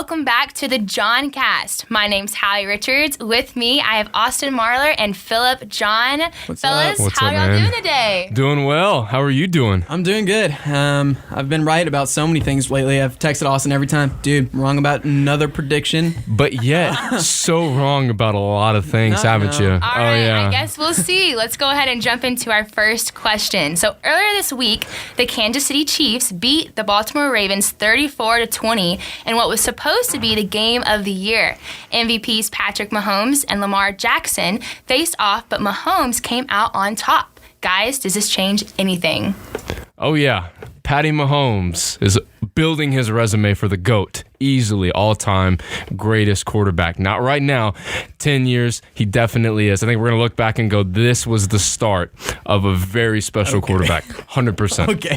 welcome back to the JohnCast. My name's Hallie Richards. With me, I have Austin Marler and Philip John. What's Fellas, up? how y'all doing today? Doing well. How are you doing? I'm doing good. I've been right about so many things lately. I've texted Austin every time. Dude, I'm wrong about another prediction. But yet, so wrong about a lot of things, haven't you? All right, I guess we'll see. Let's go ahead and jump into our first question. So earlier this week, the Kansas City Chiefs beat the Baltimore Ravens 34-20 in what was supposed to be the game of the year. MVPs Patrick Mahomes and Lamar Jackson faced off, but Mahomes came out on top. Guys, does this change anything? Oh, yeah. Patty Mahomes is building his resume for the GOAT. Easily all-time greatest quarterback. Not right now. 10 years, he definitely is. I think we're going to look back and go, this was the start of a very special quarterback. 100%. Okay.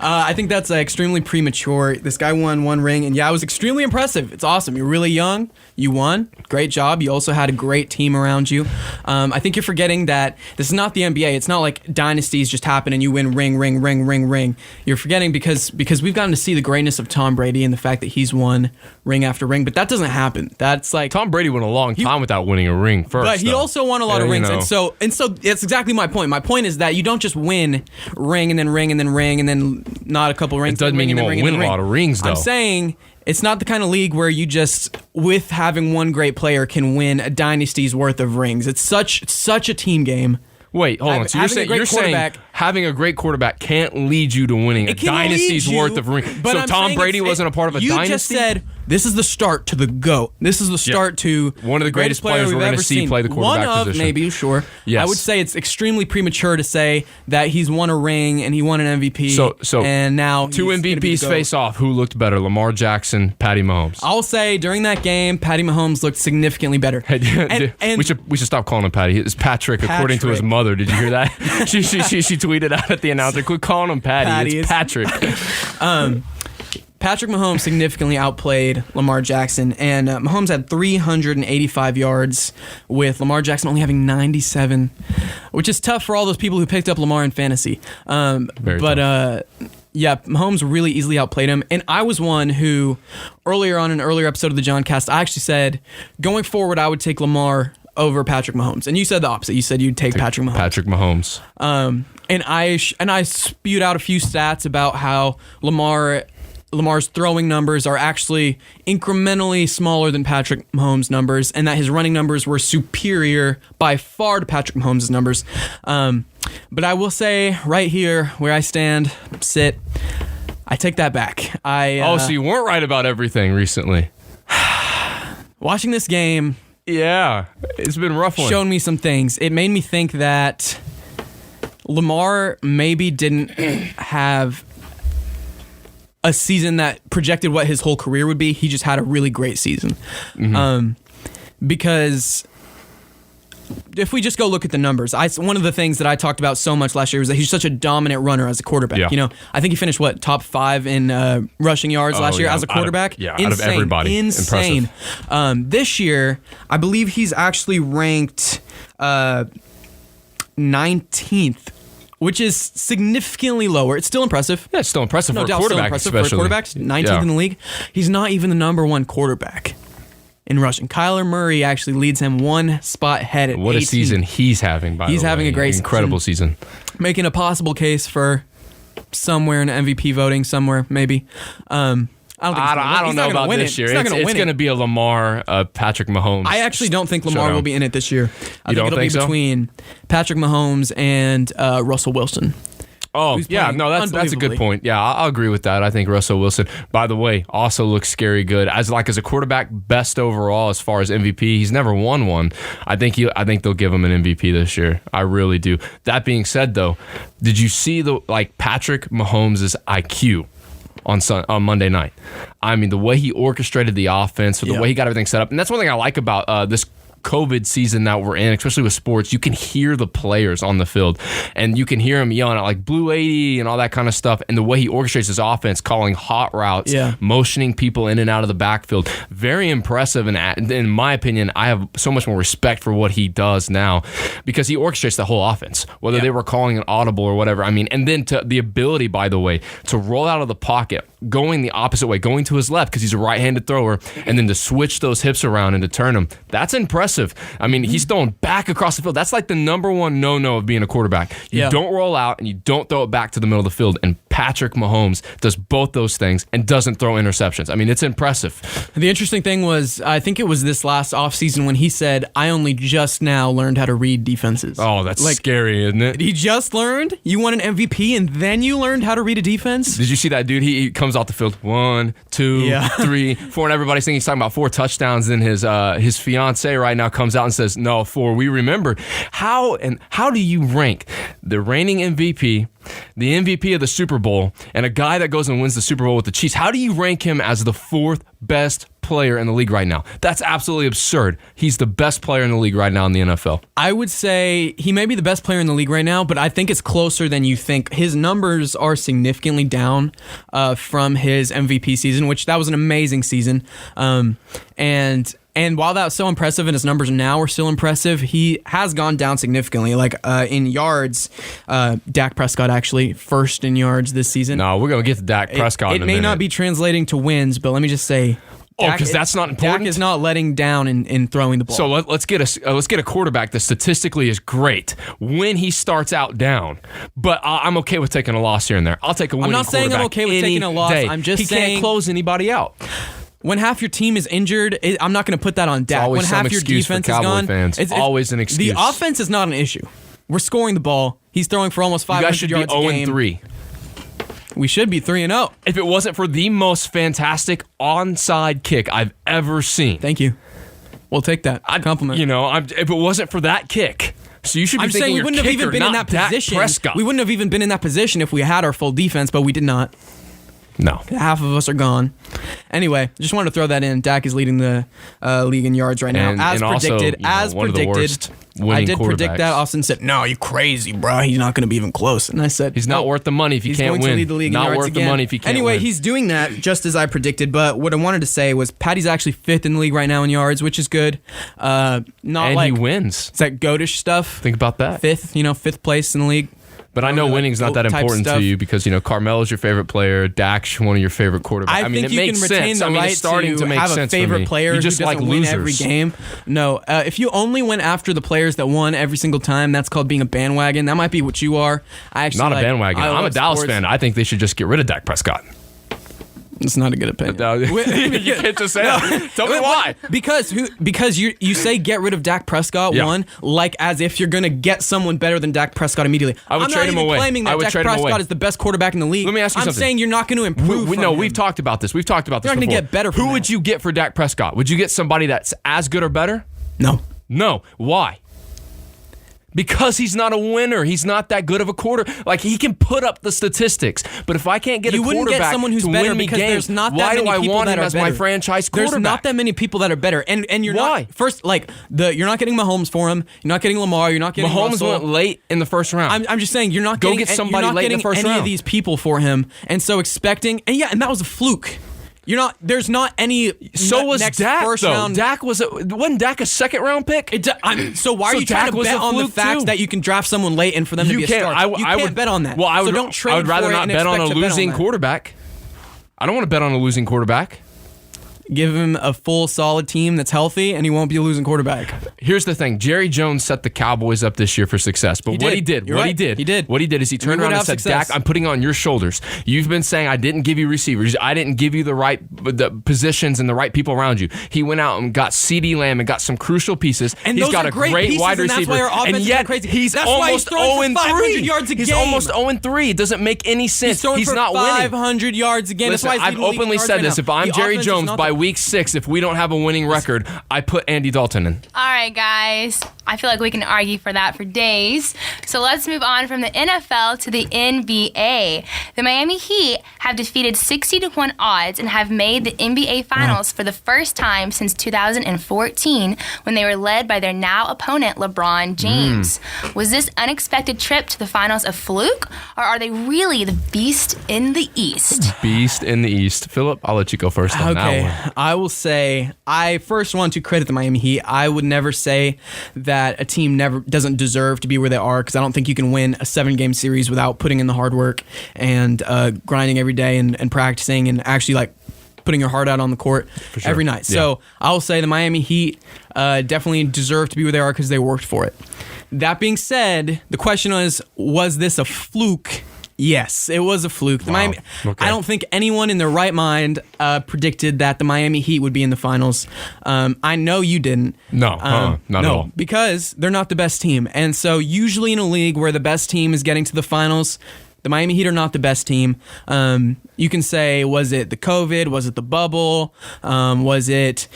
I think that's extremely premature. This guy won one ring, and yeah, it was extremely impressive. It's awesome. You're really young. You won. Great job. You also had a great team around you. I think you're forgetting that this is not the NBA. It's not like dynasties just happen and you win ring. You're forgetting because we've gotten to see the greatness of Tom Brady and the fact that he's won ring after ring, but that doesn't happen. That's like Tom Brady went a long time without winning a ring first. But he also won a lot of rings, you know. and so that's exactly my point. My point is that you don't just win ring and then not a couple rings. It doesn't mean you won't win a lot of rings, though. I'm saying it's not the kind of league where you just, with having one great player, can win a dynasty's worth of rings. It's such a team game. Wait, hold on. So you're saying having a great quarterback can't lead you to winning a dynasty's worth of rings. So Tom Brady wasn't a part of a dynasty? You just said this is the start to the GOAT. This is the start to one of the greatest players we're going to see play the quarterback position. position. Maybe, sure. Yes. I would say it's extremely premature to say that he's won a ring and he won an MVP. So and now two MVPs face off. Who looked better, Lamar Jackson, Patty Mahomes? I'll say during that game, Patty Mahomes looked significantly better. We should stop calling him Patty. It's Patrick, according to his mother. Did you hear that? she tweeted out at the announcer, quit calling him Patty. It's Patrick. Patrick Mahomes significantly outplayed Lamar Jackson, and Mahomes had 385 yards, with Lamar Jackson only having 97, which is tough for all those people who picked up Lamar in fantasy. Very tough. Yeah, Mahomes really easily outplayed him, and I was one who, earlier on in an earlier episode of the JohnCast, I actually said, going forward, I would take Lamar over Patrick Mahomes, and you said the opposite. You said you'd take Patrick Mahomes. Patrick Mahomes. And I spewed out a few stats about how Lamar's throwing numbers are actually incrementally smaller than Patrick Mahomes' numbers, and that his running numbers were superior by far to Patrick Mahomes' numbers. But I will say right here where I sit, I take that back. So you weren't right about everything recently. Watching this game, yeah, it's been a rough one. Showed me some things. It made me think that Lamar maybe didn't have a season that projected what his whole career would be. He just had a really great season. Mm-hmm. Because if we just go look at the numbers, one of the things that I talked about so much last year was that he's such a dominant runner as a quarterback. Yeah. You know, I think he finished top 5 in rushing yards last year as a quarterback. Out of everybody. Insane. This year, I believe he's actually ranked 19th. Which is significantly lower. It's still impressive. Yeah, it's still impressive for a quarterback, especially. For a quarterback, 19th in the league. He's not even the number one quarterback in rushing. Kyler Murray actually leads him one spot ahead at 18th. What a season he's having, by the way. He's having a great incredible season. Making a possible case for somewhere in MVP voting, somewhere, maybe. I don't know about this year. It's going to be a Lamar, Patrick Mahomes. I actually don't think Lamar will be in it this year. I think it'll be between Patrick Mahomes and Russell Wilson. Oh, yeah. No, that's a good point. Yeah, I'll agree with that. I think Russell Wilson, by the way, also looks scary good. As a quarterback, best overall as far as MVP. He's never won one. I think they'll give him an MVP this year. I really do. That being said, though, did you see Patrick Mahomes' IQ on Monday night? I mean, the way he orchestrated the offense, the way he got everything set up, and that's one thing I like about this COVID season that we're in, especially with sports, you can hear the players on the field, and you can hear him yelling at like Blue 80 and all that kind of stuff. And the way he orchestrates his offense, calling hot routes, motioning people in and out of the backfield, very impressive. And in my opinion, I have so much more respect for what he does now because he orchestrates the whole offense, whether they were calling an audible or whatever. I mean, and then to the ability, by the way, to roll out of the pocket, going the opposite way, going to his left because he's a right-handed thrower, and then to switch those hips around and to turn them. That's impressive. I mean, he's throwing back across the field. That's like the number one no-no of being a quarterback. You don't roll out and you don't throw it back to the middle of the field. And Patrick Mahomes does both those things and doesn't throw interceptions. I mean, it's impressive. The interesting thing was, I think it was this last offseason when he said, I only just now learned how to read defenses. Oh, that's scary, isn't it? He just learned? You won an MVP and then you learned how to read a defense? Did you see that dude? He comes off the field 1, 2, 3, 4, and everybody's thinking he's talking about 4 touchdowns. Then his fiance right now comes out and says, no, 4. We remember. How do you rank the reigning MVP, the MVP of the Super Bowl, and a guy that goes and wins the Super Bowl with the Chiefs? How do you rank him as the 4th best player in the league right now? That's absolutely absurd. He's the best player in the league right now in the NFL. I would say he may be the best player in the league right now, but I think it's closer than you think. His numbers are significantly down from his MVP season, which that was an amazing season. And while that's so impressive and his numbers now are still impressive, he has gone down significantly. Like in yards, Dak Prescott actually first in yards this season. No, we're going to get to Dak Prescott in a minute. It may not be translating to wins, but let me just say, because that's not important. Dak is not letting down in throwing the ball. So let's get a quarterback that statistically is great when he starts out down. But I'm okay with taking a loss here and there. I'll take a winning quarterback. I'm not saying I'm okay with taking a loss. Day. I'm just saying he can't close anybody out. When half your team is injured, I'm not going to put that on Dak. When half your defense is gone, it's always an excuse. The offense is not an issue. We're scoring the ball. He's throwing for almost 500 yards a game. You guys should be 0-3. We should be 3-0. If it wasn't for the most fantastic onside kick I've ever seen. Thank you. We'll take that. Compliment. If it wasn't for that kick. So you should be I'm saying we wouldn't have even been in that position. We wouldn't have even been in that position if we had our full defense, but we did not. No. Half of us are gone. Anyway, just wanted to throw that in. Dak is leading the league in yards right now. As predicted. I did predict that. Austin said, no, you crazy, bro. He's not going to be even close. And I said, he's not worth the money if he can't win. He's going to lead the league in yards not worth again. The money if he can't win. Anyway, he's doing that just as I predicted. But what I wanted to say was Patty's actually 5th in the league right now in yards, which is good. And he wins. It's that goatish stuff. Think about that. 5th place in the league. But I know winning's not that important to you because, Carmelo's your favorite player. Dak's one of your favorite quarterbacks. I mean, it makes sense. It's starting to make sense for me. Have a favorite player who just doesn't win every game. No, if you only went after the players that won every single time, that's called being a bandwagon. That might be what you are. Not a bandwagon. I'm a Dallas fan. I think they should just get rid of Dak Prescott. It's not a good opinion. You can't just say that. Tell me why. Because you say get rid of Dak Prescott, like as if you're going to get someone better than Dak Prescott immediately. I would trade him away. I'm not even claiming that Dak Prescott is the best quarterback in the league. Let me ask you something. I'm saying you're not going to improve from him. We've talked about this. You're not going to get better from Who would you get for Dak Prescott? Would you get somebody that's as good or better? No. Why? Because he's not a winner. He's not that good of a quarter. Like, he can put up the statistics. But if I can't get a quarterback to win me games, why do I want him as my franchise quarterback? There's not that many people that are better. And you're not... First, you're not getting Mahomes for him. You're not getting Lamar. You're not getting Russell. Went late in the first round. I'm just saying, you're not getting... Go get somebody late in the first round. Any of these people for him. And so expecting... And that was a fluke. There's not any. So was Dak, first though. Round. Wasn't Dak a second round pick? So why are you trying to bet on the fact that you can draft someone late and for them to be a star? You can't bet on that. Well, I would rather not bet on a losing quarterback. I don't want to bet on a losing quarterback. Give him a full, solid team that's healthy, and he won't be a losing quarterback. Here's the thing. Jerry Jones set the Cowboys up this year for success. But what he did is he turned around and said, Dak, I'm putting it on your shoulders. You've been saying I didn't give you receivers. I didn't give you the positions and the right people around you. He went out and got CeeDee Lamb and got some crucial pieces. And he's got a great wide receiver. That's why our offense is crazy. He's almost 0-3. Yards a game. He's almost 0-3. It doesn't make any sense. He's not winning. 500 yards a game. Listen, I've openly said this. If I'm Jerry Jones by week 6, if we don't have a winning record, I put Andy Dalton in. All right, guys. I feel like we can argue for that for days. So let's move on from the NFL to the NBA. The Miami Heat have defeated 60-1 odds and have made the NBA Finals for the first time since 2014 when they were led by their now opponent, LeBron James. Was this unexpected trip to the Finals a fluke, or are they really the beast in the East? Beast in the East. Philip, I'll let you go first on that one. I will say, I first want to credit the Miami Heat. I would never say that a team never doesn't deserve to be where they are, because I don't think you can win a 7-game series without putting in the hard work and grinding every day and practicing and actually like putting your heart out on the court every night. So I will say the Miami Heat definitely deserve to be where they are because they worked for it. That being said, the question was this a fluke? Yes, it was a fluke. Wow. I don't think anyone in their right mind predicted that the Miami Heat would be in the finals. I know you didn't. No, not at all. Because they're not the best team. And so usually in a league where the best team is getting to the finals, the Miami Heat are not the best team. You can say, was it the COVID? Was it the bubble? Was it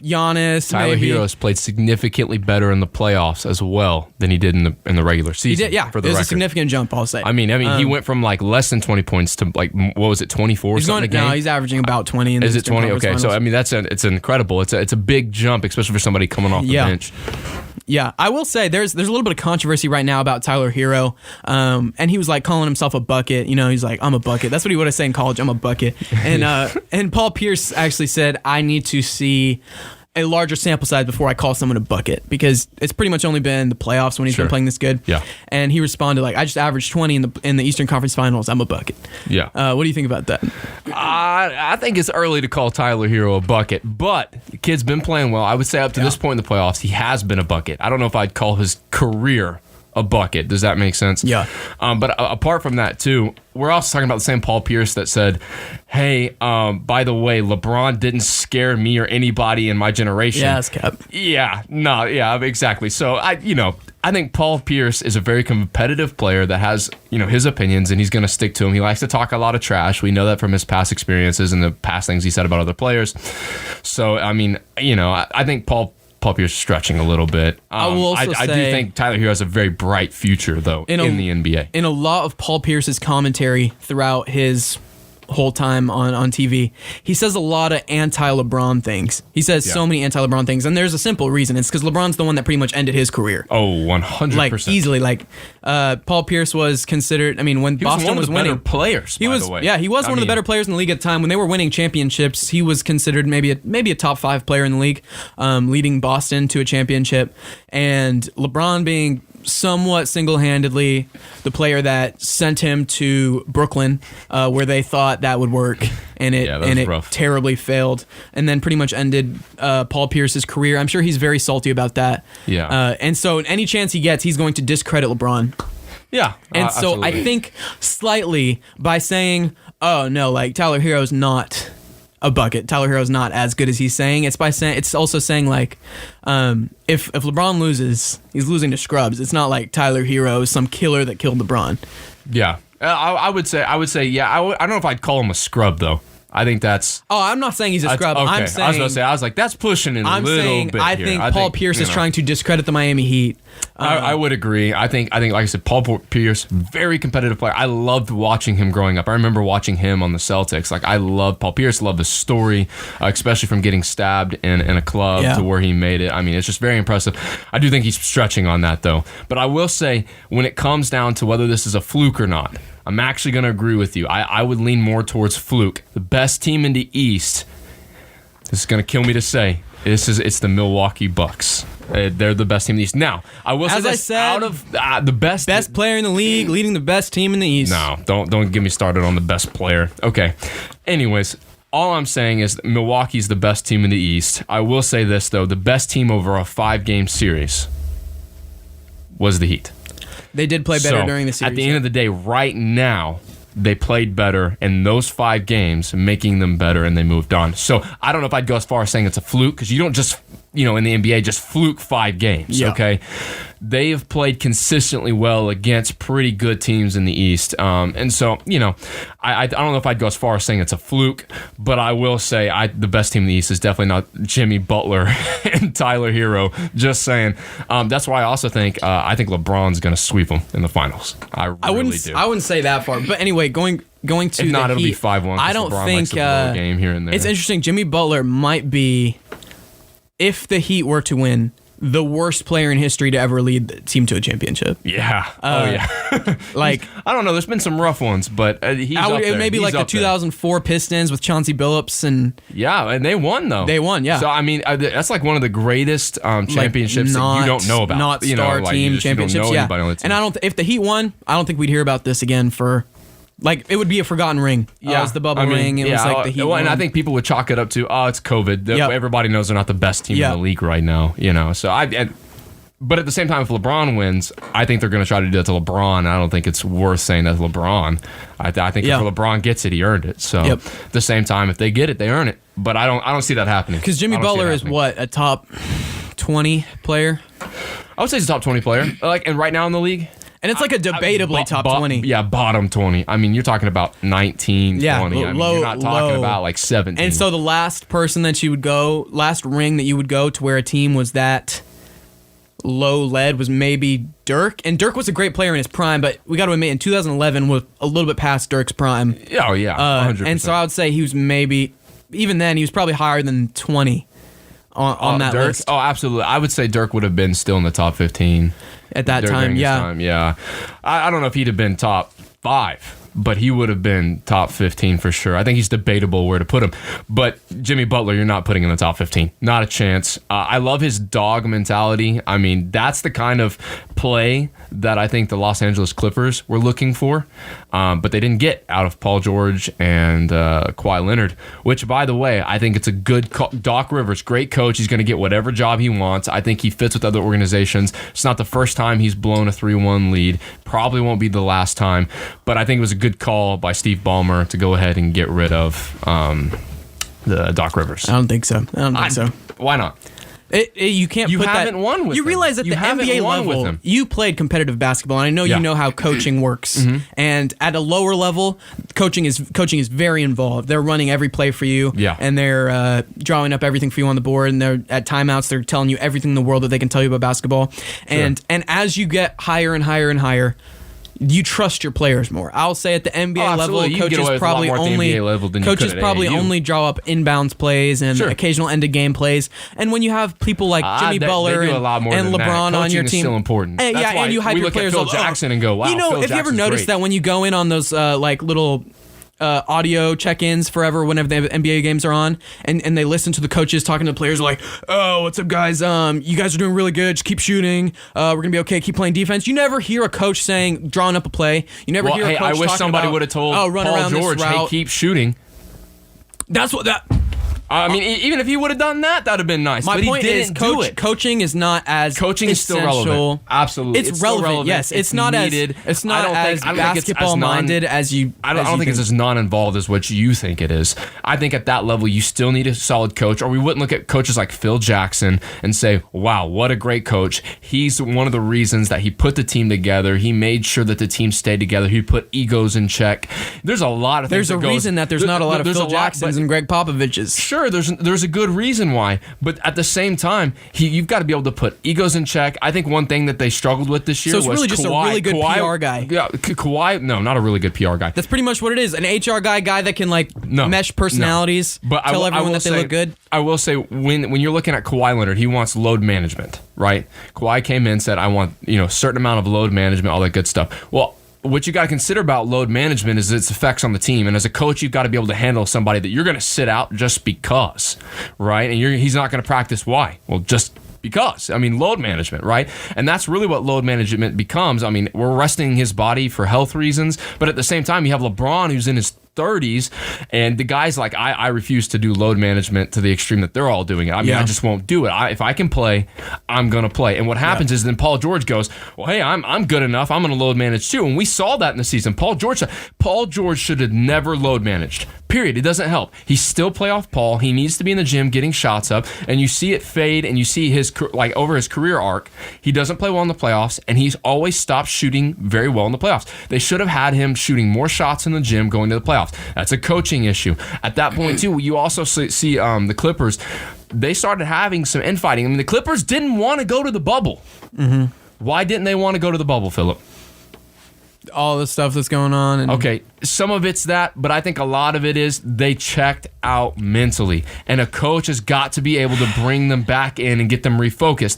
Giannis? Tyler Hero's played significantly better in the playoffs as well than he did in the regular season. He did, yeah. For the it was record. A significant jump, I'll say. I mean, he went from like less than 20 points to like, what was it, 24 or something? No, he's averaging about 20. In Is the it 20? Okay, finals. so I mean, it's incredible. It's a big jump, especially for somebody coming off the bench. Yeah, I will say there's a little bit of controversy right now about Tyler Hero, and he was like calling himself a bucket. You know, he's like, I'm a bucket. That's what he would have said in college. I'm a bucket. And Paul Pierce actually said, I need to see a larger sample size before I call someone a bucket, because it's pretty much only been the playoffs when he's been playing this good. Yeah. And he responded like, I just averaged 20 in the Eastern Conference Finals. I'm a bucket. Yeah. What do you think about that? I think it's early to call Tyler Hero a bucket, but the kid's been playing well. I would say up to this point in the playoffs, he has been a bucket. I don't know if I'd call his career a bucket. Does that make sense? Yeah. But apart from that, too, we're also talking about the same Paul Pierce that said, hey, by the way, LeBron didn't scare me or anybody in my generation. Yeah, that's cap. Yeah, exactly. So, I think Paul Pierce is a very competitive player that has, his opinions, and he's going to stick to them. He likes to talk a lot of trash. We know that from his past experiences and the past things he said about other players. So, I mean, I think Paul Pierce is stretching a little bit. I do think Tyler Hero has a very bright future, though, in the NBA. In a lot of Paul Pierce's commentary throughout his whole time on TV, he says a lot of anti-LeBron things. He says so many anti-LeBron things, and there's a simple reason. It's because LeBron's the one that pretty much ended his career. Oh, 100%. Like, easily. Like, Paul Pierce was considered, I mean, when Boston was winning. He was one of the better players, by the way. Yeah, he was one of the better players in the league at the time. When they were winning championships, he was considered maybe a top 5 player in the league, leading Boston to a championship. And LeBron being somewhat single-handedly the player that sent him to Brooklyn, where they thought that would work, and it rough. Terribly failed, and then pretty much ended Paul Pierce's career. I'm sure he's very salty about that. Yeah. And so any chance he gets, he's going to discredit LeBron. Yeah. And so absolutely. I think slightly by saying, oh no, like Tyler Hero's not a bucket. Tyler Hero's not as good as he's saying. It's also saying like, if LeBron loses, he's losing to scrubs. It's not like Tyler Hero is some killer that killed LeBron. Yeah, I would say yeah. I don't know if I'd call him a scrub though. I think that's. Oh, I'm not saying he's a scrub. Okay. I'm saying, I was like, that's pushing it a little bit. I think Paul Pierce is trying to discredit the Miami Heat. I would agree. I think, like I said, Paul Pierce, very competitive player. I loved watching him growing up. I remember watching him on the Celtics. Like, I loved Paul Pierce. Loved the story, especially from getting stabbed in a club to where he made it. I mean, it's just very impressive. I do think he's stretching on that though. But I will say, when it comes down to whether this is a fluke or not, I'm actually going to agree with you. I would lean more towards fluke. The best team in the East, this is going to kill me to say, it's the Milwaukee Bucks. They're the best team in the East. Now, I will say as this, I said, out of the best player in the league, leading the best team in the East. No, don't get me started on the best player. Okay. Anyways, all I'm saying is that Milwaukee's the best team in the East. I will say this, though. The best team over a 5-game series was the Heat. They did play better during the series. At the end of the day, right now, they played better in those 5 games, making them better, and they moved on. So I don't know if I'd go as far as saying it's a fluke, because you don't just in the NBA just fluke 5 games. Yeah. Okay, they have played consistently well against pretty good teams in the East, and so I don't know if I'd go as far as saying it's a fluke, but I will say the best team in the East is definitely not Jimmy Butler and Tyler Hero. Just saying. That's why I also think LeBron's going to sweep them in the finals. I really do. I wouldn't say that far, but anyway, going to if not, it'll be Heat, 5-1. I don't LeBron think likes to blow a game here and there. It's interesting. Jimmy Butler might be, if the Heat were to win, the worst player in history to ever lead the team to a championship. Yeah. Like, I don't know. There's been some rough ones, but he's up there. Maybe He's like the up there. 2004 Pistons with Chauncey Billups and they won though. They won, yeah. So I mean, that's like one of the greatest championships that you don't know about. Not star team championships. You don't know yeah. anybody on the team. And if the Heat won, I don't think we'd hear about this again for. Like, it would be a forgotten ring. Yeah, it was the bubble ring. It was like the Heat. And I think people would chalk it up to, it's COVID. Everybody knows they're not the best team in the league right now. So but at the same time, if LeBron wins, I think they're going to try to do that to LeBron. I don't think it's worth saying that to LeBron. I think if LeBron gets it, he earned it. So at the same time, if they get it, they earn it. But I don't see that happening. Because Jimmy Butler is what, a top 20 player? I would say he's a top 20 player. And right now in the league. And it's like a debatably top 20. Yeah, bottom 20. I mean, you're talking about 19, 20. I mean, you're not talking about like 17. And so the last ring that you would go to where a team was that low lead was maybe Dirk. And Dirk was a great player in his prime, but we got to admit, in 2011 was a little bit past Dirk's prime. Oh, yeah, 100%. And so I would say he was maybe, even then, he was probably higher than 20 on that Dirk? list. Oh, absolutely. I would say Dirk would have been still in the top 15. At that time, yeah. I don't know if he'd have been top 5, but he would have been top 15 for sure. I think he's debatable where to put him. But Jimmy Butler, you're not putting in the top 15. Not a chance. I love his dog mentality. I mean, that's the kind of play that I think the Los Angeles Clippers were looking for, but they didn't get out of Paul George and Kawhi Leonard, which, by the way, I think it's a good call. Doc Rivers, great coach. He's going to get whatever job he wants. I think he fits with other organizations. It's not the first time he's blown a 3-1 lead. Probably won't be the last time, but I think it was a good call by Steve Ballmer to go ahead and get rid of the Doc Rivers. I don't think so. Why not? You can't. You haven't won with You them. realize at You the haven't NBA won with level, them. you played competitive basketball, and I know you know how coaching works. And at a lower level, coaching is very involved. They're running every play for you, and they're drawing up everything for you on the board. And they're at timeouts, they're telling you everything in the world that they can tell you about basketball. And as you get higher and higher and higher, you trust your players more. I'll say at the NBA level, coaches probably only draw up inbounds plays and occasional end of game plays. And when you have people like Jimmy Butler and LeBron on your team, is still important. And you hype your players. Phil Jackson and go, wow. Have you ever noticed that when you go in on those little audio check-ins forever whenever the NBA games are on, and they listen to the coaches talking to the players like, oh, what's up, guys? You guys are doing really good. Just keep shooting. We're going to be okay. Keep playing defense. You never hear a coach drawing up a play. You never hear a coach I wish somebody would have told Paul George, hey, keep shooting. That's what that... I mean, even if he would have done that, that would have been nice. My but point he didn't do it. Coaching is not as coaching is still relevant. Absolutely, it's relevant. Yes, it's not needed. It's not as basketball minded as you. I don't think it's as non-involved as what you think it is. I think at that level, you still need a solid coach, or we wouldn't look at coaches like Phil Jackson and say, "Wow, what a great coach! He's one of the reasons that he put the team together. He made sure that the team stayed together. He put egos in check." There's a lot of things. There's a reason that there's not a lot of Phil Jacksons and Greg Popoviches. Sure, there's a good reason why, but at the same time, you've got to be able to put egos in check. I think one thing that they struggled with this year was really just Kawhi, a really good PR guy. Yeah, Kawhi. No, not a really good PR guy. That's pretty much what it is. An HR guy that can mesh personalities, but tell everyone that they look good. I will say when you're looking at Kawhi Leonard, he wants load management, right? Kawhi came in and said, "I want certain amount of load management, all that good stuff." Well, what you got to consider about load management is its effects on the team. And as a coach, you've got to be able to handle somebody that you're going to sit out just because, right? And he's not going to practice. Why? Well, just because. I mean, load management, right? And that's really what load management becomes. I mean, we're resting his body for health reasons, but at the same time, you have LeBron who's in his 30s, and the guys like I refuse to do load management to the extreme that they're all doing it. I mean, I just won't do it. If I can play, I'm gonna play. And what happens is then Paul George goes, well, hey, I'm good enough. I'm gonna load manage too. And we saw that in the season. Paul George should have never load managed. Period. It doesn't help. He's still playoff Paul. He needs to be in the gym getting shots up, and you see it fade, and you see his over his career arc, he doesn't play well in the playoffs, and he's always stopped shooting very well in the playoffs. They should have had him shooting more shots in the gym going to the playoffs. That's a coaching issue. At that point, too, you also see the Clippers. They started having some infighting. I mean, the Clippers didn't want to go to the bubble. Mm-hmm. Why didn't they want to go to the bubble, Philip? All the stuff that's going on. And okay, some of it's that, but I think a lot of it is they checked out mentally, and a coach has got to be able to bring them back in and get them refocused.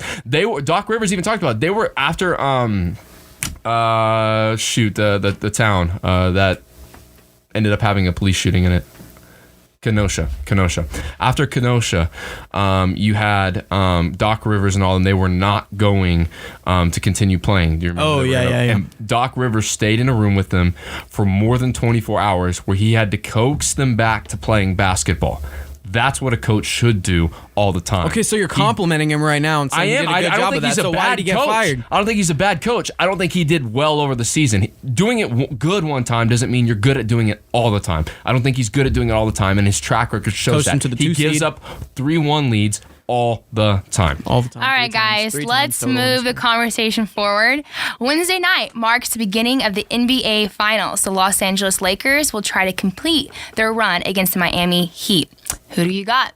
Doc Rivers even talked about it. They were after the town that ended up having a police shooting in it. Kenosha. After Kenosha, you had Doc Rivers and all, and they were not going to continue playing. Do you remember? Oh, yeah. And Doc Rivers stayed in a room with them for more than 24 hours where he had to coax them back to playing basketball. That's what a coach should do all the time. Okay, so you're complimenting him right now and saying he did a good job of that. So why did he get fired? I don't think he's a bad coach. I don't think he did well over the season. Doing it good one time doesn't mean you're good at doing it all the time. I don't think he's good at doing it all the time, and his track record shows that. He gives up 3-1 leads all the time. All right, guys, let's move the conversation forward. Wednesday night marks the beginning of the NBA Finals. The Los Angeles Lakers will try to complete their run against the Miami Heat. Who do you got?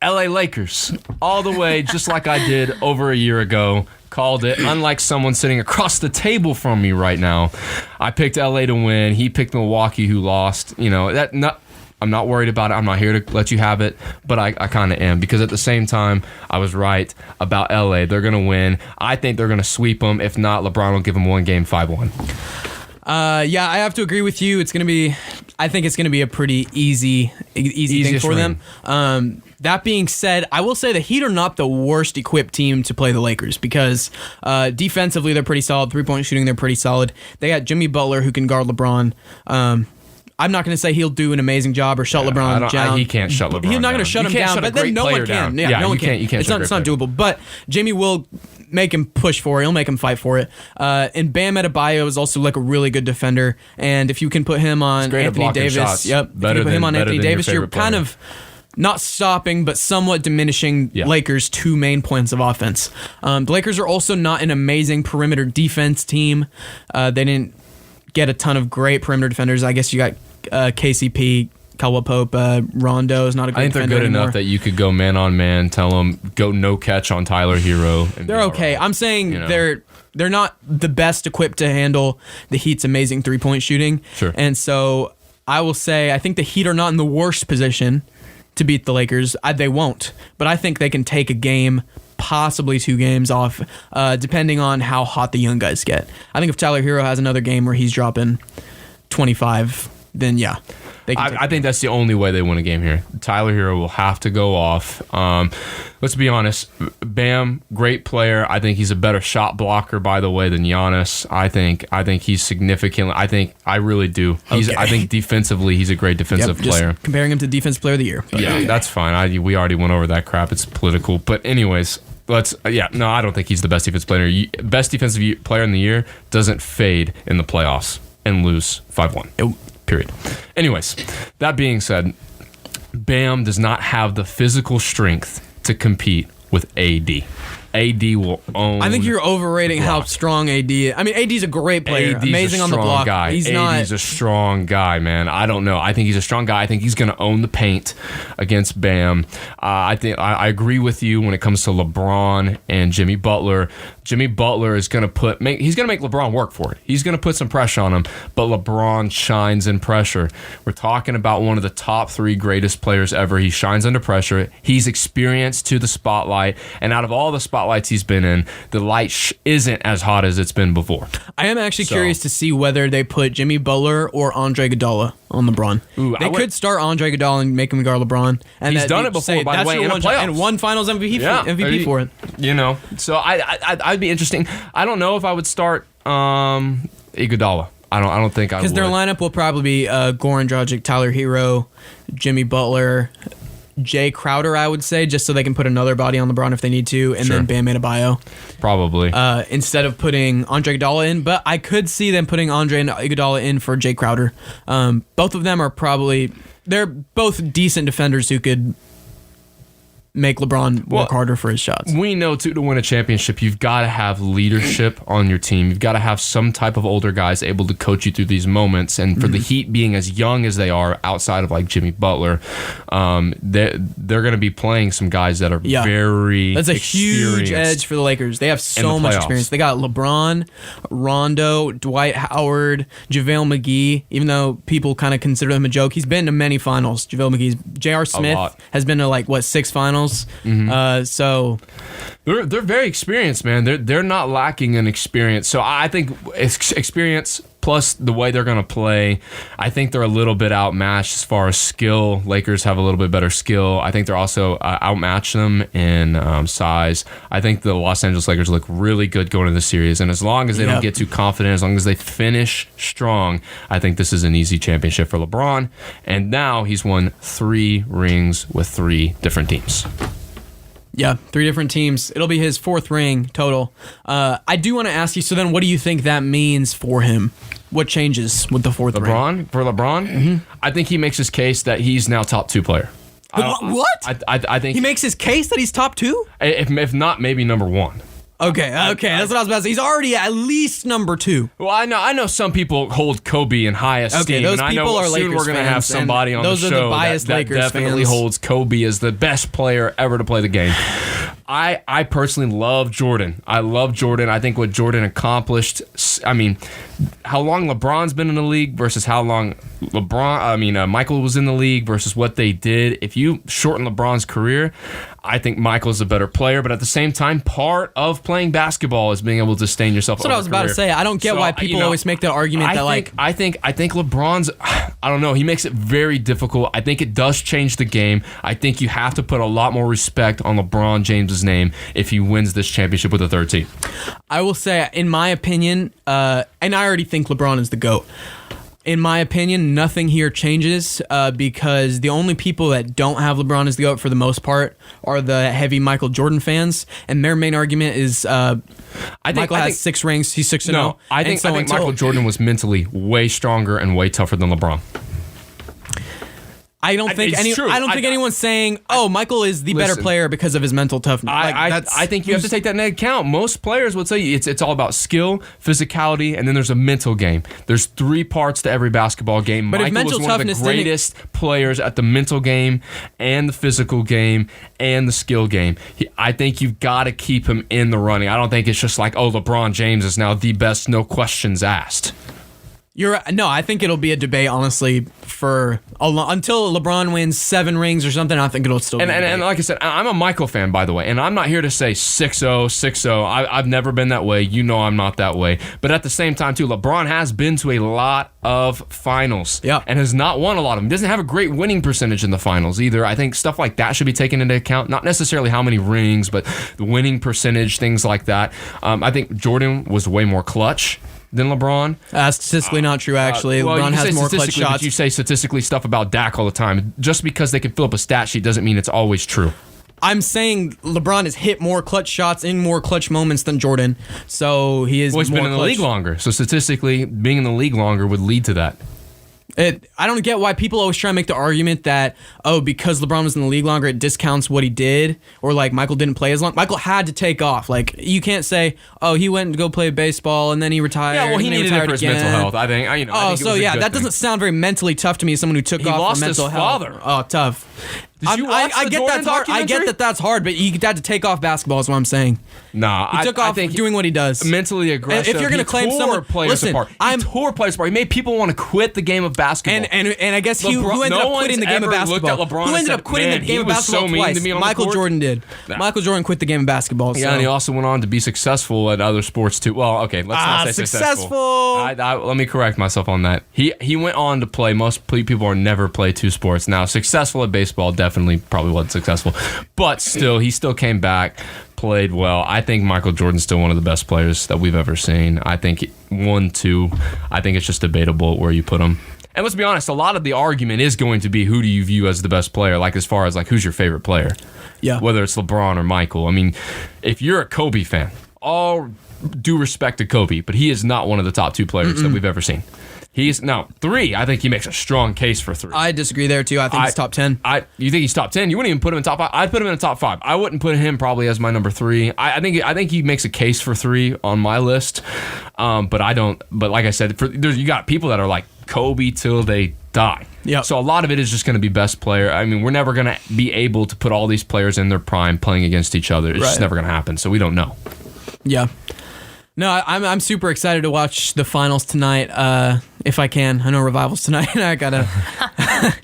LA Lakers. All the way, just like I did over a year ago. Called it. Unlike someone sitting across the table from me right now, I picked LA to win. He picked Milwaukee, who lost. I'm not worried about it. I'm not here to let you have it, but I kind of am, because at the same time, I was right about LA. They're going to win. I think they're going to sweep them. If not, LeBron will give them one game 5-1. Yeah, I have to agree with you. I think it's going to be a pretty easy thing for them. That being said, I will say the Heat are not the worst equipped team to play the Lakers, because defensively they're pretty solid. 3-point shooting, they're pretty solid. They got Jimmy Butler, who can guard LeBron. I'm not going to say he'll do an amazing job or shut LeBron down. He can't shut LeBron down. He's not going to shut him down, but then no one can. Yeah, no one can. You can't. It's not doable. But Jimmy will make him push for it. He'll make him fight for it. And Bam Adebayo is also like a really good defender. And if you can put him on Anthony Davis, if you put him on Anthony Davis, you're kind of not stopping, but somewhat diminishing Lakers' two main points of offense. The Lakers are also not an amazing perimeter defense team. They didn't get a ton of great perimeter defenders. I guess you got KCP, Caldwell Pope, Rondo is not a good defender. I think they're good enough that you could go man on man, tell them go no catch on Tyler Hero. They're okay. Right. I'm saying they're not the best equipped to handle the Heat's amazing 3-point shooting. Sure. And so I will say I think the Heat are not in the worst position to beat the Lakers. They won't, but I think they can take a game, possibly 2 games off, depending on how hot the young guys get. I think if Tyler Hero has another game where he's dropping 25, then yeah. I think that's the only way they win a game here. Tyler Hero will have to go off. Let's be honest. Bam, great player. I think he's a better shot blocker, by the way, than Giannis. I think he's significantly. I really do. I think defensively, he's a great defensive player. Just comparing him to Defensive Player of the Year. Yeah, that's fine. We already went over that crap. It's political. But anyways, I don't think he's the best defensive player. Best defensive player in the year doesn't fade in the playoffs and lose 5-1. Period. Anyways, that being said, Bam does not have the physical strength to compete with AD. AD will own. I think you're overrating how strong AD is. I mean, AD's a great player. Amazing on the block. Guy. He's a strong guy, man. I don't know. I think he's a strong guy. I think he's going to own the paint against Bam. I think I agree with you when it comes to LeBron and Jimmy Butler. Jimmy Butler is going to he's going to make LeBron work for it. He's going to put some pressure on him, but LeBron shines in pressure. We're talking about one of the top 3 greatest players ever. He shines under pressure. He's experienced to the spotlight, and out of all the spotlights he's been in, the light isn't as hot as it's been before. I am actually curious to see whether they put Jimmy Butler or Andre Iguodala on LeBron. They could start Andre Iguodala and make him guard LeBron. And he's done it before, by the way, in the playoffs. And won Finals MVP for it. So I'd be interesting. I don't know if I would start Iguodala. I don't think I would. Because their lineup will probably be Goran Dragic, Tyler Hero, Jimmy Butler, Jay Crowder, I would say, just so they can put another body on LeBron if they need to, and then Bam Adebayo. Probably. Instead of putting Andre Iguodala in, but I could see them putting Andre Iguodala in for Jay Crowder. Both of them are they're both decent defenders who could make LeBron work harder for his shots. We know, too, to win a championship, you've got to have leadership on your team. You've got to have some type of older guys able to coach you through these moments. And for the Heat being as young as they are, outside of like Jimmy Butler, they're going to be playing some guys that are very That's a huge edge for the Lakers. They have so much experience. They got LeBron, Rondo, Dwight Howard, JaVale McGee. Even though people kind of consider him a joke, he's been to many finals. JaVale McGee's. J.R. Smith has been to 6 finals. So they're very experienced, man. They're not lacking in experience. So I think experience plus the way they're going to play, I think they're a little bit outmatched as far as skill. Lakers have a little bit better skill. I think they're also outmatched them in size. I think the Los Angeles Lakers look really good going into the series, and as long as they don't get too confident, as long as they finish strong, I think this is an easy championship for LeBron. And now he's won 3 rings with 3 different teams. Yeah, 3 different teams. It'll be his 4th ring total. I do want to ask you, so then what do you think that means for him? What changes with the 4th ring? For LeBron? I think he makes his case that he's now top 2 player. What? I think he makes his case that he's top 2? If not, maybe number 1. Okay, that's what I was about to say. He's already at least number 2. Well, I know some people hold Kobe in high esteem. Okay, those and people I know are soon Lakers we're going to have somebody on the show the biased that Lakers definitely fans. holds Kobe as the best player ever to play the game. I personally love Jordan. I love Jordan. I think what Jordan accomplished, I mean, how long LeBron's been in the league versus how long Michael was in the league versus what they did. If you shorten LeBron's career, I think Michael's a better player, but at the same time, part of playing basketball is being able to sustain yourself. That's what I was about to say. I don't get why people always make the argument I think LeBron's, I don't know, he makes it very difficult. I think it does change the game. I think you have to put a lot more respect on LeBron James's name if he wins this championship with a 3rd team. I will say, in my opinion, and I already think LeBron is the GOAT. In my opinion, nothing here changes because the only people that don't have LeBron as the GOAT for the most part are the heavy Michael Jordan fans, and their main argument is Michael has 6 rings, he's 6-0. No, I think Michael Jordan was mentally way stronger and way tougher than LeBron. I don't think anyone's saying, Michael is the better player because of his mental toughness. I think you have to take that into account. Most players will tell you it's all about skill, physicality, and then there's a mental game. There's 3 parts to every basketball game. But Michael was one of the greatest players at the mental game and the physical game and the skill game. I think you've got to keep him in the running. I don't think it's just like, LeBron James is now the best, no questions asked. I think it'll be a debate, honestly, for until LeBron wins 7 rings or something. I think it'll still be a debate. And like I said, I'm a Michael fan, by the way, and I'm not here to say 6-0, 6-0. I've never been that way. You know I'm not that way. But at the same time, too, LeBron has been to a lot of finals and has not won a lot of them. He doesn't have a great winning percentage in the finals either. I think stuff like that should be taken into account. Not necessarily how many rings, but the winning percentage, things like that. I think Jordan was way more clutch than LeBron. That's statistically not true, actually. LeBron has more clutch shots. You say statistically stuff about Dak all the time. Just because they can fill up a stat sheet doesn't mean it's always true. I'm saying LeBron has hit more clutch shots in more clutch moments than Jordan, so he is more he's been in the league longer. So statistically, being in the league longer would lead to that. I don't get why people always try to make the argument that, because LeBron was in the league longer, it discounts what he did, or like Michael didn't play as long. Michael had to take off. Like, you can't say, he went to go play baseball and then he retired. Yeah, well, he needed it for his mental health. I think. That doesn't sound very mentally tough to me as someone who took off for mental health. He lost his father. Oh, tough. I get that's hard. I get that that's hard, but he had to take off basketball is what I'm saying. Nah, he took off doing what he does. Mentally aggressive. If you're going to claim someone, players apart. He tore players apart. He made people want to quit the game of basketball. And I guess who ended up quitting the game of basketball? Who ended up quitting the game of basketball twice? Michael Jordan did. Michael Jordan quit the game of basketball. Yeah, and he also went on to be successful at other sports too. Well, okay, let's not say successful. Let me correct myself on that. He went on to play. Most people are never play 2 sports. Now, successful at baseball definitely probably wasn't successful, but still, he still came back, played well. I think Michael Jordan's still one of the best players that we've ever seen. I think 1, 2. I think it's just debatable where you put him. And let's be honest, a lot of the argument is going to be who do you view as the best player, like as far as like who's your favorite player. Yeah. Whether it's LeBron or Michael. I mean, if you're a Kobe fan, all due respect to Kobe, but he is not one of the top 2 players that we've ever seen. He's now 3. I think he makes a strong case for 3. I disagree there too. I think he's top 10. You think he's top 10? You wouldn't even put him in top 5. I'd put him in the top 5. I wouldn't put him probably as my number 3. I think he makes a case for 3 on my list. But I don't. But like I said, you got people that are like Kobe till they die. Yep. So a lot of it is just going to be best player. I mean, we're never going to be able to put all these players in their prime playing against each other. It's just never going to happen. So we don't know. Yeah. No, I'm super excited to watch the finals tonight. If I can, I know Revival's tonight. I gotta.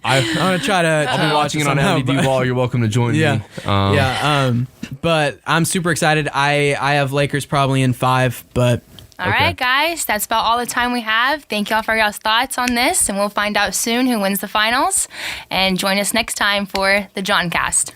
I'm gonna try to. I'll be watching it on LED Wall. You're welcome to join me. But I'm super excited. I have Lakers probably in 5, but. All right, guys, that's about all the time we have. Thank y'all for y'all's thoughts on this, and we'll find out soon who wins the finals. And join us next time for the JohnCast.